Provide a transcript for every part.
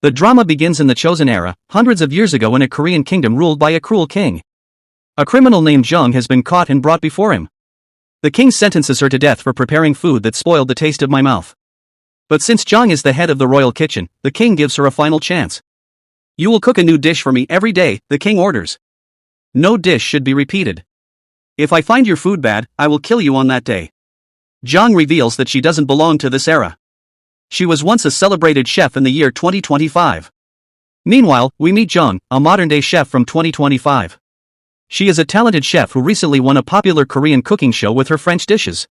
The drama begins in the Chosen era, hundreds of years ago in a Korean kingdom ruled by a cruel king. A criminal named Jung has been caught and brought before him. The king sentences her to death for preparing food that spoiled the taste of my mouth. But since Jung is the head of the royal kitchen, the king gives her a final chance. You will cook a new dish for me every day, the king orders. No dish should be repeated. If I find your food bad, I will kill you on that day. Jung reveals that she doesn't belong to this era. She was once a celebrated chef in the year 2025. Meanwhile, we meet Jung, a modern-day chef from 2025. She is a talented chef who recently won a popular Korean cooking show with her French dishes.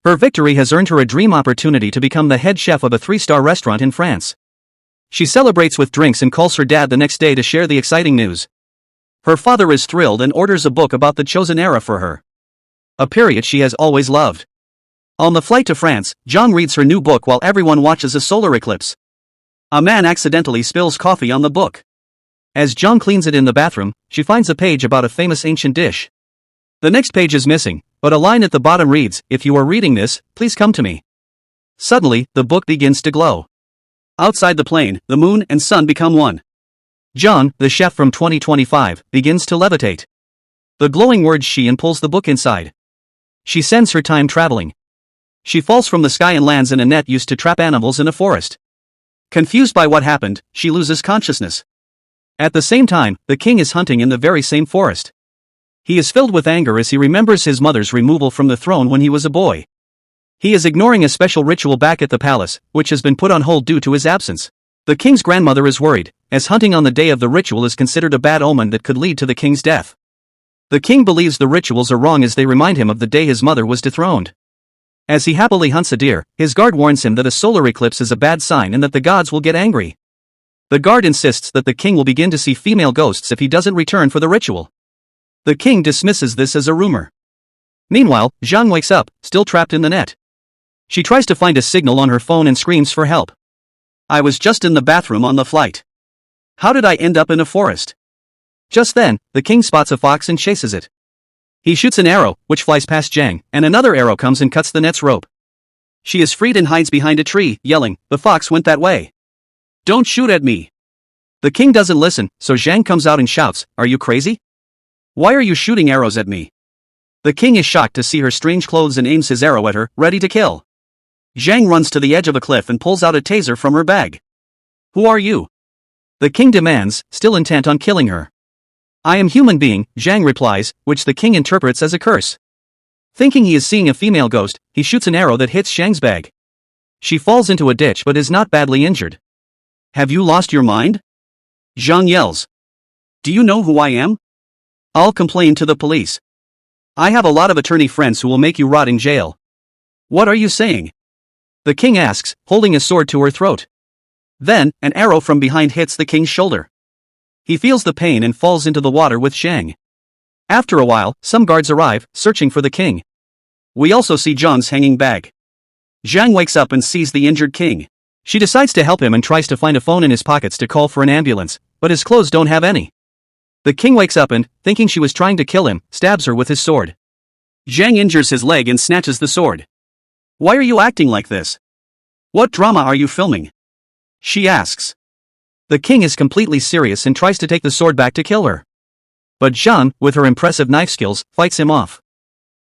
Her victory has earned her a dream opportunity to become the head chef of a 3-star restaurant in France. She celebrates with drinks and calls her dad the next day to share the exciting news. Her father is thrilled and orders a book about the Chosen era for her. A period she has always loved. On the flight to France, Jung reads her new book while everyone watches a solar eclipse. A man accidentally spills coffee on the book. As Jung cleans it in the bathroom, she finds a page about a famous ancient dish. The next page is missing, but a line at the bottom reads, "If you are reading this, please come to me." Suddenly, the book begins to glow. Outside the plane, the moon and sun become one. Jung, the chef from 2025, begins to levitate. The glowing words she pulls the book inside. She sends her time traveling. She falls from the sky and lands in a net used to trap animals in a forest. Confused by what happened, she loses consciousness. At the same time, the king is hunting in the very same forest. He is filled with anger as he remembers his mother's removal from the throne when he was a boy. He is ignoring a special ritual back at the palace, which has been put on hold due to his absence. The king's grandmother is worried, as hunting on the day of the ritual is considered a bad omen that could lead to the king's death. The king believes the rituals are wrong as they remind him of the day his mother was dethroned. As he happily hunts a deer, his guard warns him that a solar eclipse is a bad sign and that the gods will get angry. The guard insists that the king will begin to see female ghosts if he doesn't return for the ritual. The king dismisses this as a rumor. Meanwhile, Jung wakes up, still trapped in the net. She tries to find a signal on her phone and screams for help. I was just in the bathroom on the flight. How did I end up in a forest? Just then, the king spots a fox and chases it. He shoots an arrow, which flies past Jang, and another arrow comes and cuts the net's rope. She is freed and hides behind a tree, yelling, "The fox went that way. Don't shoot at me." The king doesn't listen, so Jang comes out and shouts, "Are you crazy? Why are you shooting arrows at me?" The king is shocked to see her strange clothes and aims his arrow at her, ready to kill. Jang runs to the edge of a cliff and pulls out a taser from her bag. "Who are you?" the king demands, still intent on killing her. "I am human being," Jang replies, which the king interprets as a curse. Thinking he is seeing a female ghost, he shoots an arrow that hits Zhang's bag. She falls into a ditch but is not badly injured. "Have you lost your mind?" Zhang yells. "Do you know who I am? I'll complain to the police. I have a lot of attorney friends who will make you rot in jail." "What are you saying?" the king asks, holding a sword to her throat. Then, an arrow from behind hits the king's shoulder. He feels the pain and falls into the water with Zhang. After a while, some guards arrive, searching for the king. We also see Zhang's hanging bag. Zhang wakes up and sees the injured king. She decides to help him and tries to find a phone in his pockets to call for an ambulance, but his clothes don't have any. The king wakes up and, thinking she was trying to kill him, stabs her with his sword. Zhang injures his leg and snatches the sword. "Why are you acting like this? What drama are you filming?" she asks. The king is completely serious and tries to take the sword back to kill her. But Zhang, with her impressive knife skills, fights him off.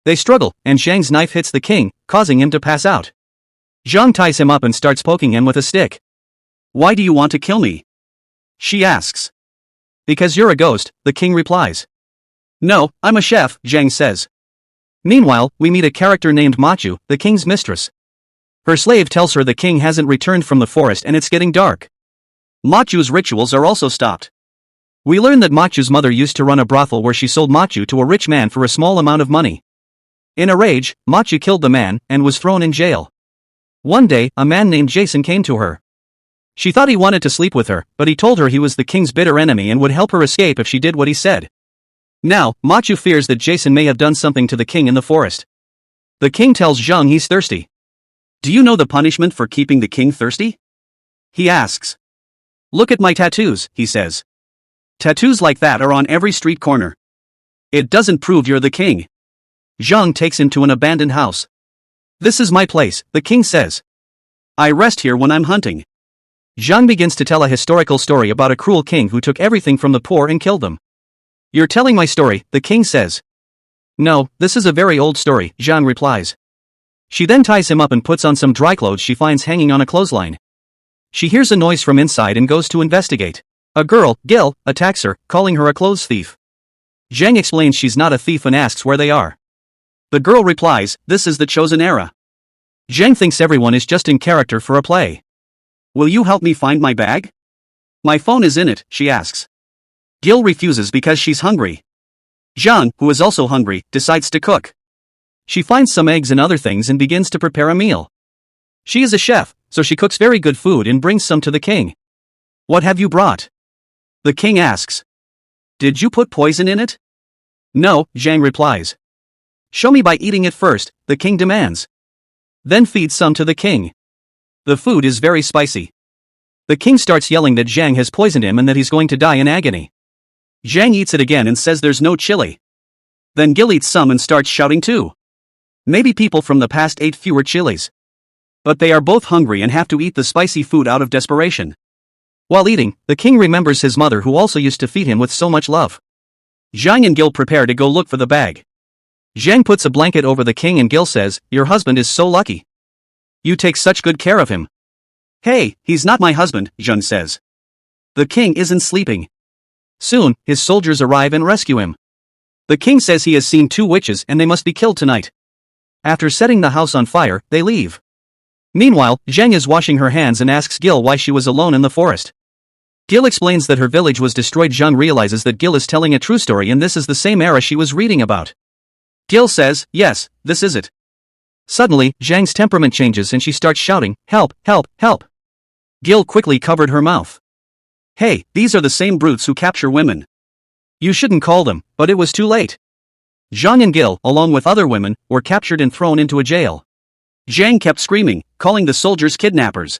They struggle, and Zhang's knife hits the king, causing him to pass out. Zhang ties him up and starts poking him with a stick. "Why do you want to kill me?" she asks. "Because you're a ghost," the king replies. "No, I'm a chef," Zhang says. Meanwhile, we meet a character named Machu, the king's mistress. Her slave tells her the king hasn't returned from the forest and it's getting dark. Machu's rituals are also stopped. We learn that Machu's mother used to run a brothel where she sold Machu to a rich man for a small amount of money. In a rage, Machu killed the man and was thrown in jail. One day, a man named Jason came to her. She thought he wanted to sleep with her, but he told her he was the king's bitter enemy and would help her escape if she did what he said. Now, Machu fears that Jason may have done something to the king in the forest. The king tells Zhang he's thirsty. "Do you know the punishment for keeping the king thirsty?" he asks. "Look at my tattoos," he says. "Tattoos like that are on every street corner. It doesn't prove you're the king." Zhang takes him to an abandoned house. "This is my place," the king says. "I rest here when I'm hunting." Zhang begins to tell a historical story about a cruel king who took everything from the poor and killed them. "You're telling my story," the king says. "No, this is a very old story," Zhang replies. She then ties him up and puts on some dry clothes she finds hanging on a clothesline. She hears a noise from inside and goes to investigate. A girl, Gil, attacks her, calling her a clothes thief. Zhang explains she's not a thief and asks where they are. The girl replies, "This is the chosen era." Zhang thinks everyone is just in character for a play. "Will you help me find my bag? My phone is in it," she asks. Gil refuses because she's hungry. Zhang, who is also hungry, decides to cook. She finds some eggs and other things and begins to prepare a meal. She is a chef, so she cooks very good food and brings some to the king. "What have you brought?" the king asks. "Did you put poison in it?" "No," Zhang replies. "Show me by eating it first," the king demands. Then feed some to the king. The food is very spicy. The king starts yelling that Zhang has poisoned him and that he's going to die in agony. Zhang eats it again and says there's no chili. Then Gil eats some and starts shouting too. Maybe people from the past ate fewer chilies. But they are both hungry and have to eat the spicy food out of desperation. While eating, the king remembers his mother who also used to feed him with so much love. Zhang and Gil prepare to go look for the bag. Zhang puts a blanket over the king and Gil says, "Your husband is so lucky. You take such good care of him." "Hey, he's not my husband," Zhang says. The king isn't sleeping. Soon, his soldiers arrive and rescue him. The king says he has seen 2 witches and they must be killed tonight. After setting the house on fire, they leave. Meanwhile, Zhang is washing her hands and asks Gil why she was alone in the forest. Gil explains that her village was destroyed. Zhang realizes that Gil is telling a true story and this is the same era she was reading about. Gil says, "Yes, this is it." Suddenly, Zhang's temperament changes and she starts shouting, "Help, help, help." Gil quickly covered her mouth. "Hey, these are the same brutes who capture women. You shouldn't call them," but it was too late. Zhang and Gil, along with other women, were captured and thrown into a jail. Zhang kept screaming, calling the soldiers kidnappers.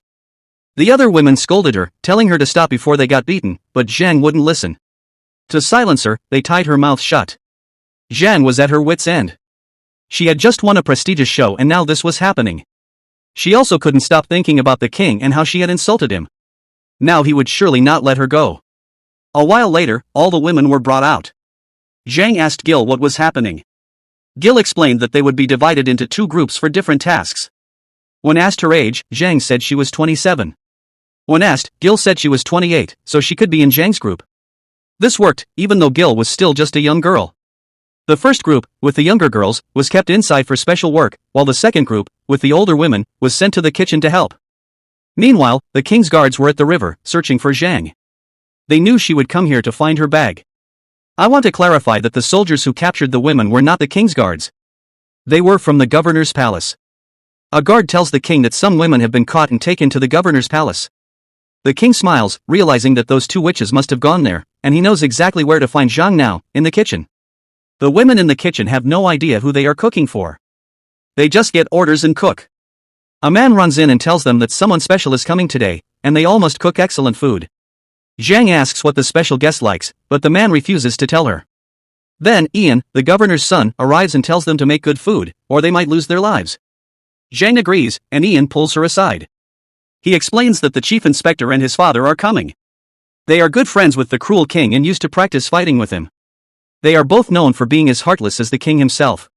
The other women scolded her, telling her to stop before they got beaten, but Zhang wouldn't listen. To silence her, they tied her mouth shut. Zhang was at her wit's end. She had just won a prestigious show and now this was happening. She also couldn't stop thinking about the king and how she had insulted him. Now he would surely not let her go. A while later, all the women were brought out. Zhang asked Gil what was happening. Gil explained that they would be divided into 2 groups for different tasks. When asked her age, Zhang said she was 27. When asked, Gil said she was 28, so she could be in Zhang's group. This worked, even though Gil was still just a young girl. The first group, with the younger girls, was kept inside for special work, while the second group, with the older women, was sent to the kitchen to help. Meanwhile, the king's guards were at the river, searching for Zhang. They knew she would come here to find her bag. I want to clarify that the soldiers who captured the women were not the king's guards. They were from the governor's palace. A guard tells the king that some women have been caught and taken to the governor's palace. The king smiles, realizing that those 2 witches must have gone there, and he knows exactly where to find Zhang now, in the kitchen. The women in the kitchen have no idea who they are cooking for. They just get orders and cook. A man runs in and tells them that someone special is coming today, and they all must cook excellent food. Zhang asks what the special guest likes, but the man refuses to tell her. Then, Ian, the governor's son, arrives and tells them to make good food, or they might lose their lives. Zhang agrees, and Ian pulls her aside. He explains that the chief inspector and his father are coming. They are good friends with the cruel king and used to practice fighting with him. They are both known for being as heartless as the king himself.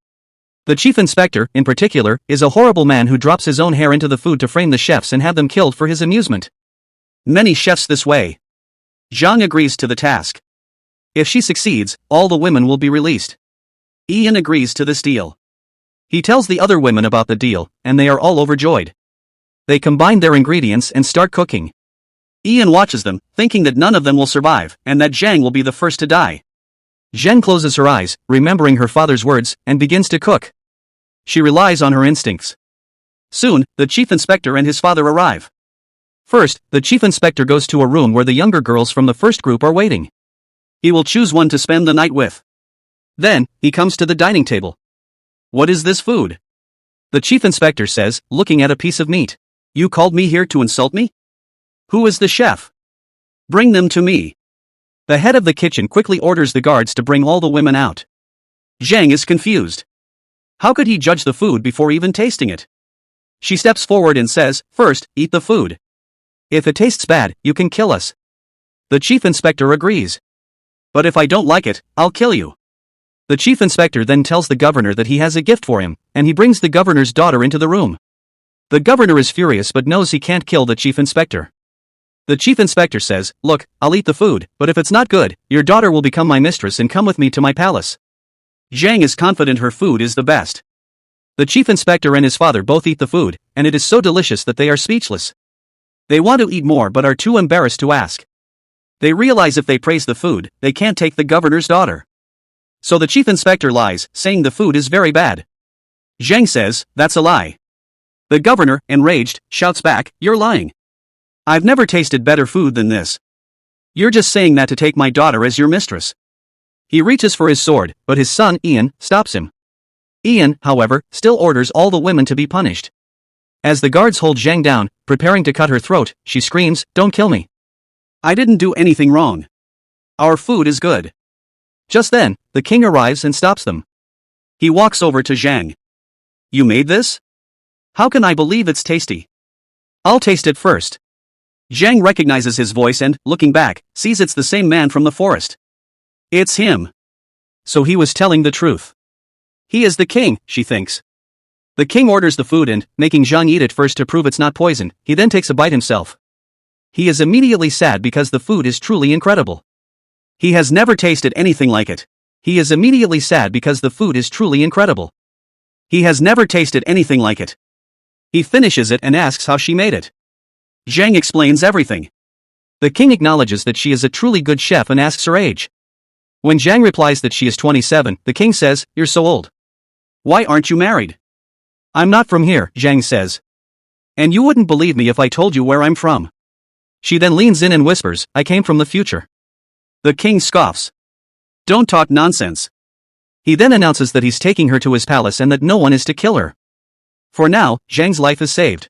The chief inspector, in particular, is a horrible man who drops his own hair into the food to frame the chefs and have them killed for his amusement. Many chefs this way. Zhang agrees to the task. If she succeeds, all the women will be released. Ian agrees to this deal. He tells the other women about the deal, and they are all overjoyed. They combine their ingredients and start cooking. Ian watches them, thinking that none of them will survive, and that Zhang will be the first to die. Zhang closes her eyes, remembering her father's words, and begins to cook. She relies on her instincts. Soon, the chief inspector and his father arrive. First, the chief inspector goes to a room where the younger girls from the first group are waiting. He will choose one to spend the night with. Then, he comes to the dining table. "What is this food?" The chief inspector says, looking at a piece of meat. "You called me here to insult me? Who is the chef? Bring them to me." The head of the kitchen quickly orders the guards to bring all the women out. Zhang is confused. How could he judge the food before even tasting it? She steps forward and says, "First, eat the food." If it tastes bad, you can kill us. The chief inspector agrees. But if I don't like it, I'll kill you. The chief inspector then tells the governor that he has a gift for him, and he brings the governor's daughter into the room. The governor is furious but knows he can't kill the chief inspector. The chief inspector says, "Look, I'll eat the food, but if it's not good, your daughter will become my mistress and come with me to my palace." Zhang is confident her food is the best. The chief inspector and his father both eat the food, and it is so delicious that they are speechless. They want to eat more but are too embarrassed to ask. They realize if they praise the food, they can't take the governor's daughter. So the chief inspector lies, saying the food is very bad. Zhang says, "That's a lie." The governor, enraged, shouts back, "You're lying. I've never tasted better food than this. You're just saying that to take my daughter as your mistress." He reaches for his sword, but his son, Ian, stops him. Ian, however, still orders all the women to be punished. As the guards hold Zhang down, preparing to cut her throat, she screams, "Don't kill me. I didn't do anything wrong. Our food is good." Just then, the king arrives and stops them. He walks over to Zhang. "You made this? How can I believe it's tasty? I'll taste it first." Zhang recognizes his voice and, looking back, sees it's the same man from the forest. It's him. So he was telling the truth. He is the king, she thinks. The king orders the food and, making Zhang eat it first to prove it's not poisoned, he then takes a bite himself. He is immediately sad because the food is truly incredible. He has never tasted anything like it. He is immediately sad because the food is truly incredible. He has never tasted anything like it. He finishes it and asks how she made it. Zhang explains everything. The king acknowledges that she is a truly good chef and asks her age. When Zhang replies that she is 27, the king says, "You're so old. Why aren't you married?" "I'm not from here," Zhang says. "And you wouldn't believe me if I told you where I'm from." She then leans in and whispers, "I came from the future." The king scoffs. "Don't talk nonsense." He then announces that he's taking her to his palace and that no one is to kill her. For now, Zhang's life is saved.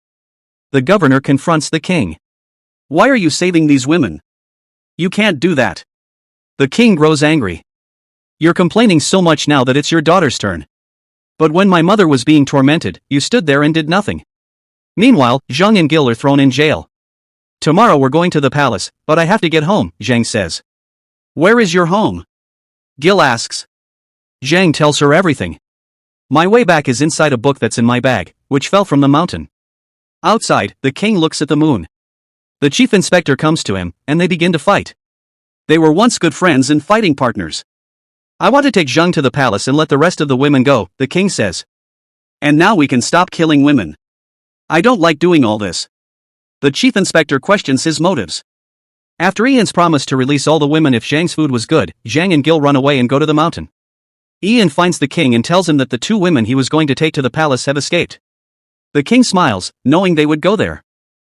The governor confronts the king. "Why are you saving these women? You can't do that." The king grows angry. "You're complaining so much now that it's your daughter's turn. But when my mother was being tormented, you stood there and did nothing." Meanwhile, Zhang and Gil are thrown in jail. "Tomorrow we're going to the palace, but I have to get home," Zhang says. "Where is your home?" Gil asks. Zhang tells her everything. "My way back is inside a book that's in my bag, which fell from the mountain." Outside, the king looks at the moon. The chief inspector comes to him, and they begin to fight. They were once good friends and fighting partners. "I want to take Zhang to the palace and let the rest of the women go," the king says. "And now we can stop killing women. I don't like doing all this." The chief inspector questions his motives. After Ian's promise to release all the women if Zhang's food was good, Zhang and Gil run away and go to the mountain. Ian finds the king and tells him that the two women he was going to take to the palace have escaped. The king smiles, knowing they would go there.